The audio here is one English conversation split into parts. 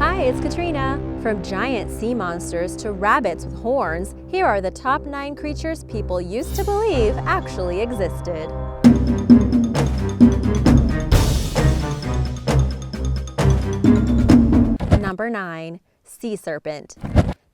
Hi, it's Katrina. From giant sea monsters to rabbits with horns, here are the top 9 creatures people used to believe actually existed. Number 9. Sea serpent.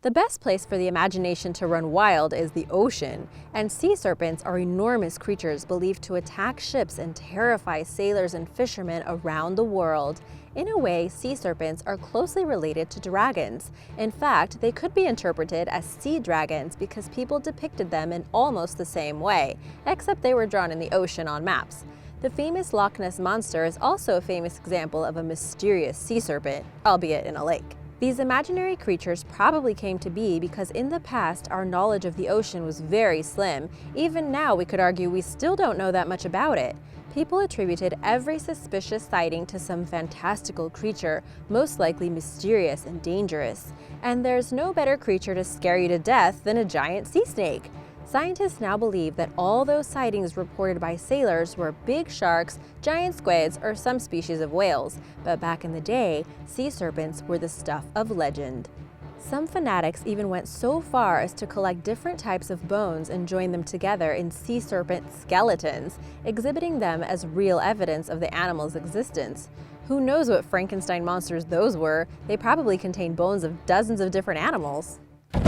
The best place for the imagination to run wild is the ocean, and sea serpents are enormous creatures believed to attack ships and terrify sailors and fishermen around the world. In a way, sea serpents are closely related to dragons. In fact, they could be interpreted as sea dragons because people depicted them in almost the same way, except they were drawn in the ocean on maps. The famous Loch Ness Monster is also a famous example of a mysterious sea serpent, albeit in a lake. These imaginary creatures probably came to be because in the past our knowledge of the ocean was very slim. Even now we could argue we still don't know that much about it. People attributed every suspicious sighting to some fantastical creature, most likely mysterious and dangerous. And there's no better creature to scare you to death than a giant sea snake. Scientists now believe that all those sightings reported by sailors were big sharks, giant squids, or some species of whales, but back in the day, sea serpents were the stuff of legend. Some fanatics even went so far as to collect different types of bones and join them together in sea serpent skeletons, exhibiting them as real evidence of the animal's existence. Who knows what Frankenstein monsters those were? They probably contained bones of dozens of different animals.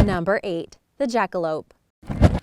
Number 8. The jackalope.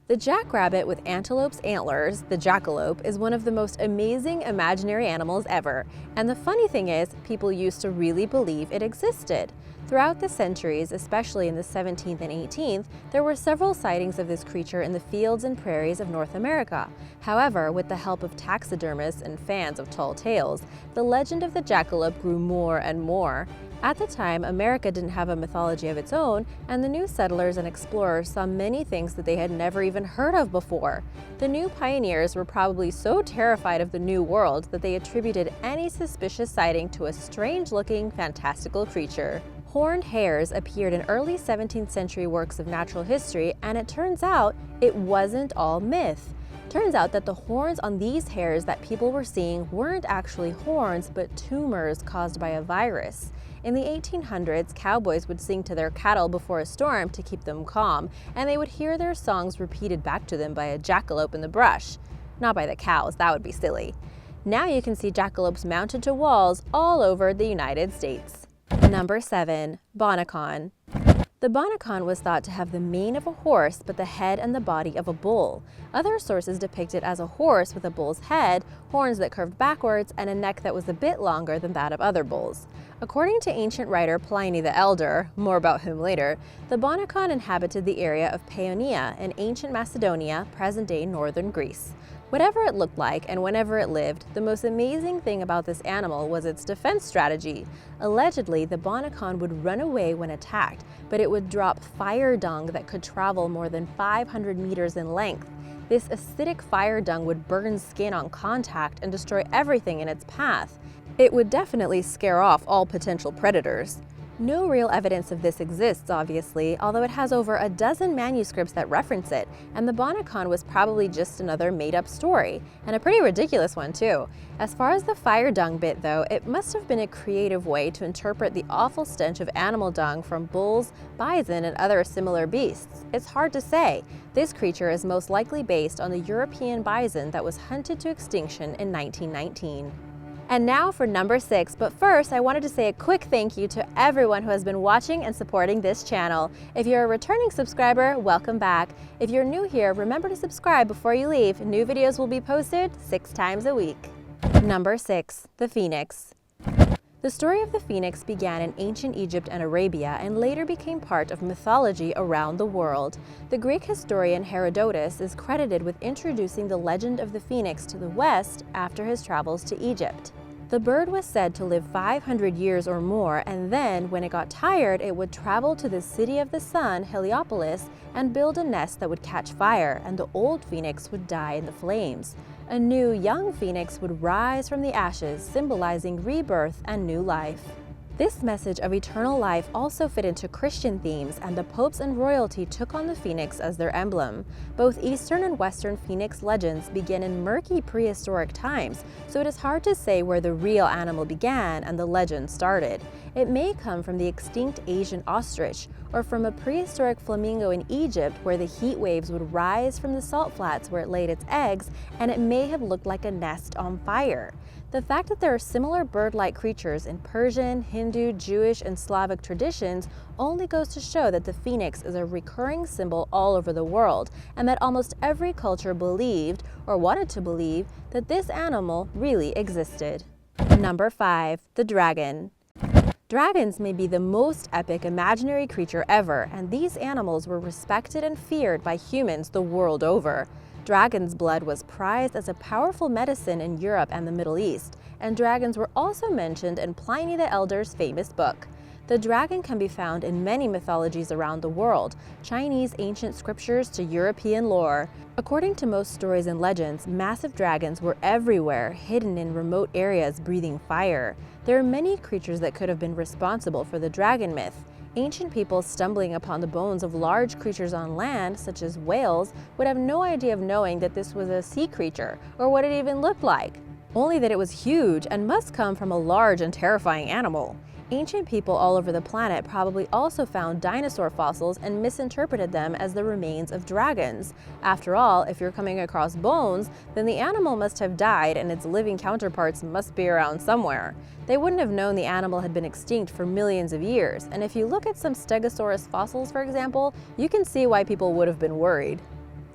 The jackrabbit with antelope's antlers, the jackalope, is one of the most amazing imaginary animals ever. And the funny thing is, people used to really believe it existed. Throughout the centuries, especially in the 17th and 18th, there were several sightings of this creature in the fields and prairies of North America. However, with the help of taxidermists and fans of tall tales, the legend of the jackalope grew more and more. At the time, America didn't have a mythology of its own, and the new settlers and explorers saw many things that they had never even heard of before. The new pioneers were probably so terrified of the new world that they attributed any suspicious sighting to a strange-looking, fantastical creature. Horned hares appeared in early 17th century works of natural history, and it turns out it wasn't all myth. Turns out that the horns on these hares that people were seeing weren't actually horns, but tumors caused by a virus. In the 1800s, cowboys would sing to their cattle before a storm to keep them calm, and they would hear their songs repeated back to them by a jackalope in the brush. Not by the cows, that would be silly. Now you can see jackalopes mounted to walls all over the United States. Number 7. Bonnacon. The Bonnacon was thought to have the mane of a horse but the head and the body of a bull. Other sources depict it as a horse with a bull's head, horns that curved backwards, and a neck that was a bit longer than that of other bulls. According to ancient writer Pliny the Elder, more about him later, the Bonnacon inhabited the area of Paeonia in ancient Macedonia, present-day northern Greece. Whatever it looked like and whenever it lived, the most amazing thing about this animal was its defense strategy. Allegedly, the Bonnacon would run away when attacked, but it would drop fire dung that could travel more than 500 meters in length. This acidic fire dung would burn skin on contact and destroy everything in its path. It would definitely scare off all potential predators. No real evidence of this exists, obviously, although it has over a dozen manuscripts that reference it, and the Bonnacon was probably just another made-up story, and a pretty ridiculous one too. As far as the fire dung bit though, it must have been a creative way to interpret the awful stench of animal dung from bulls, bison, and other similar beasts. It's hard to say. This creature is most likely based on the European bison that was hunted to extinction in 1919. And now for number 6, but first I wanted to say a quick thank you to everyone who has been watching and supporting this channel. If you're a returning subscriber, welcome back. If you're new here, remember to subscribe before you leave. New videos will be posted 6 times a week. Number 6. The Phoenix. The story of the phoenix began in ancient Egypt and Arabia and later became part of mythology around the world. The Greek historian Herodotus is credited with introducing the legend of the phoenix to the West after his travels to Egypt. The bird was said to live 500 years or more, and then, when it got tired, it would travel to the city of the sun, Heliopolis, and build a nest that would catch fire, and the old phoenix would die in the flames. A new, young phoenix would rise from the ashes, symbolizing rebirth and new life. This message of eternal life also fit into Christian themes, and the popes and royalty took on the phoenix as their emblem. Both Eastern and Western phoenix legends begin in murky prehistoric times, so it is hard to say where the real animal began and the legend started. It may come from the extinct Asian ostrich, or from a prehistoric flamingo in Egypt where the heat waves would rise from the salt flats where it laid its eggs, and it may have looked like a nest on fire. The fact that there are similar bird-like creatures in Persian, Hindu, Jewish, and Slavic traditions only goes to show that the phoenix is a recurring symbol all over the world, and that almost every culture believed, or wanted to believe, that this animal really existed. Number 5. The dragon. Dragons may be the most epic imaginary creature ever, and these animals were respected and feared by humans the world over. Dragon's blood was prized as a powerful medicine in Europe and the Middle East, and dragons were also mentioned in Pliny the Elder's famous book. The dragon can be found in many mythologies around the world, Chinese ancient scriptures to European lore. According to most stories and legends, massive dragons were everywhere, hidden in remote areas breathing fire. There are many creatures that could have been responsible for the dragon myth. Ancient people stumbling upon the bones of large creatures on land, such as whales, would have no idea of knowing that this was a sea creature, or what it even looked like. Only that it was huge and must come from a large and terrifying animal. Ancient people all over the planet probably also found dinosaur fossils and misinterpreted them as the remains of dragons. After all, if you're coming across bones, then the animal must have died and its living counterparts must be around somewhere. They wouldn't have known the animal had been extinct for millions of years, and if you look at some Stegosaurus fossils, for example, you can see why people would have been worried.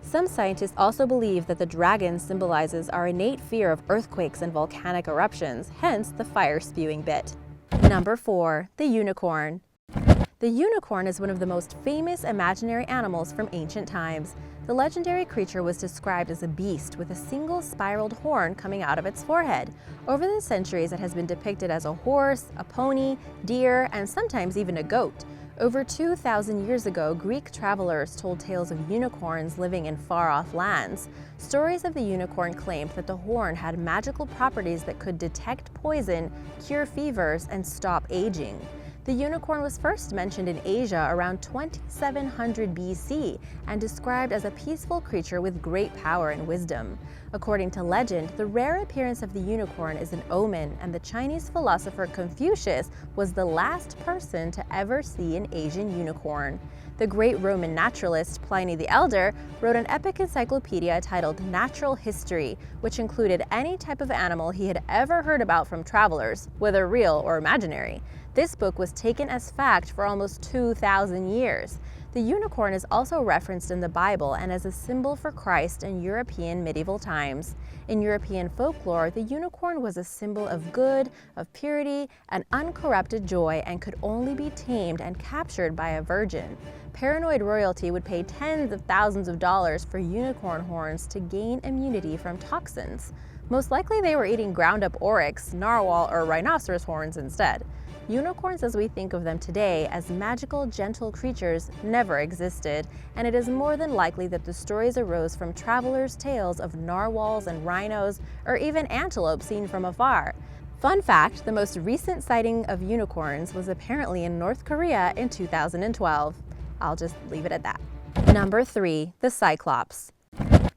Some scientists also believe that the dragon symbolizes our innate fear of earthquakes and volcanic eruptions, hence the fire-spewing bit. Number 4. The unicorn. The unicorn is one of the most famous imaginary animals from ancient times. The legendary creature was described as a beast with a single spiraled horn coming out of its forehead. Over the centuries, it has been depicted as a horse, a pony, deer, and sometimes even a goat. Over 2,000 years ago, Greek travelers told tales of unicorns living in far-off lands. Stories of the unicorn claimed that the horn had magical properties that could detect poison, cure fevers, and stop aging. The unicorn was first mentioned in Asia around 2700 BC and described as a peaceful creature with great power and wisdom. According to legend, the rare appearance of the unicorn is an omen, and the Chinese philosopher Confucius was the last person to ever see an Asian unicorn. The great Roman naturalist Pliny the Elder wrote an epic encyclopedia titled Natural History, which included any type of animal he had ever heard about from travelers, whether real or imaginary. This book was taken as fact for almost 2,000 years. The unicorn is also referenced in the Bible and as a symbol for Christ in European medieval times. In European folklore, the unicorn was a symbol of good, of purity, and uncorrupted joy, and could only be tamed and captured by a virgin. Paranoid royalty would pay tens of thousands of dollars for unicorn horns to gain immunity from toxins. Most likely they were eating ground-up oryx, narwhal, or rhinoceros horns instead. Unicorns as we think of them today as magical, gentle creatures never existed, and it is more than likely that the stories arose from travelers' tales of narwhals and rhinos, or even antelope seen from afar. Fun fact, the most recent sighting of unicorns was apparently in North Korea in 2012. I'll just leave it at that. Number 3. The Cyclops.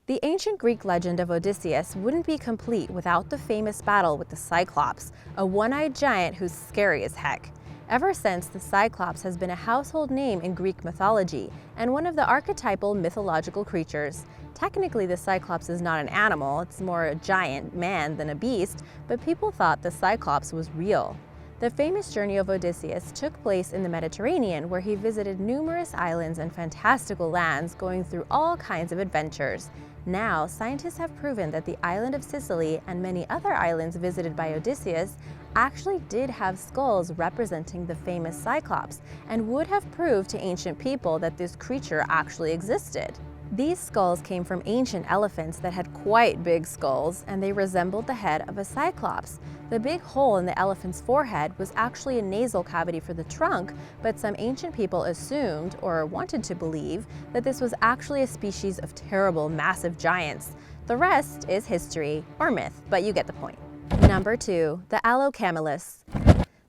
The ancient Greek legend of Odysseus wouldn't be complete without the famous battle with the Cyclops, a one-eyed giant who's scary as heck. Ever since, the Cyclops has been a household name in Greek mythology and one of the archetypal mythological creatures. Technically, the Cyclops is not an animal, it's more a giant man than a beast, but people thought the Cyclops was real. The famous journey of Odysseus took place in the Mediterranean, where he visited numerous islands and fantastical lands, going through all kinds of adventures. Now, scientists have proven that the island of Sicily and many other islands visited by Odysseus actually did have skulls representing the famous Cyclops, and would have proved to ancient people that this creature actually existed. These skulls came from ancient elephants that had quite big skulls, and they resembled the head of a cyclops. The big hole in the elephant's forehead was actually a nasal cavity for the trunk, but some ancient people assumed, or wanted to believe, that this was actually a species of terrible, massive giants. The rest is history, or myth, but you get the point. Number 2. The Allocamelus.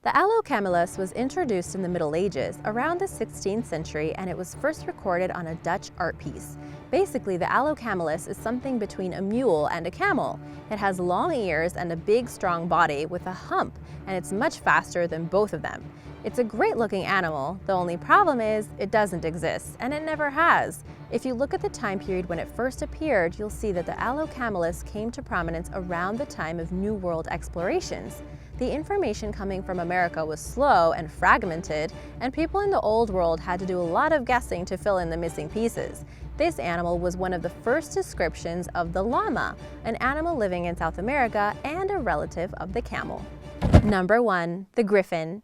The Allocamelus was introduced in the Middle Ages, around the 16th century, and it was first recorded on a Dutch art piece. Basically, the Allocamelus is something between a mule and a camel. It has long ears and a big, strong body with a hump, and it's much faster than both of them. It's a great-looking animal. The only problem is it doesn't exist, and it never has. If you look at the time period when it first appeared, you'll see that the Allocamelus came to prominence around the time of New World explorations. The information coming from America was slow and fragmented, and people in the Old World had to do a lot of guessing to fill in the missing pieces. This animal was one of the first descriptions of the llama, an animal living in South America and a relative of the camel. Number 1. The Griffin.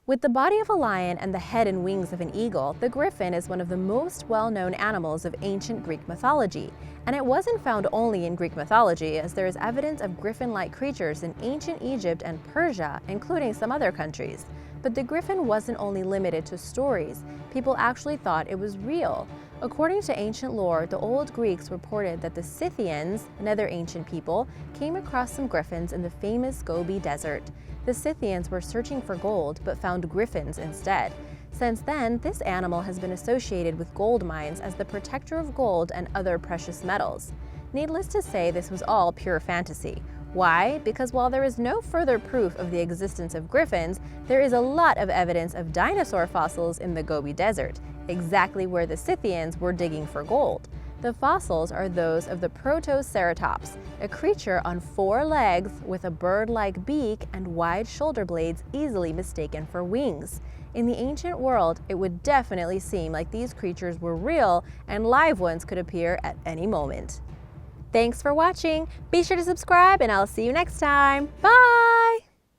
With the body of a lion and the head and wings of an eagle, the griffin is one of the most well-known animals of ancient Greek mythology. And it wasn't found only in Greek mythology, as there is evidence of griffin-like creatures in ancient Egypt and Persia, including some other countries. But the griffin wasn't only limited to stories. People actually thought it was real. According to ancient lore, the old Greeks reported that the Scythians, another ancient people, came across some griffins in the famous Gobi Desert. The Scythians were searching for gold, but found griffins instead. Since then, this animal has been associated with gold mines as the protector of gold and other precious metals. Needless to say, this was all pure fantasy. Why? Because while there is no further proof of the existence of griffins, there is a lot of evidence of dinosaur fossils in the Gobi Desert, exactly where the Scythians were digging for gold. The fossils are those of the Protoceratops, a creature on 4 legs with a bird-like beak and wide shoulder blades easily mistaken for wings. In the ancient world, it would definitely seem like these creatures were real and live ones could appear at any moment. Thanks for watching. Be sure to subscribe and I'll see you next time. Bye!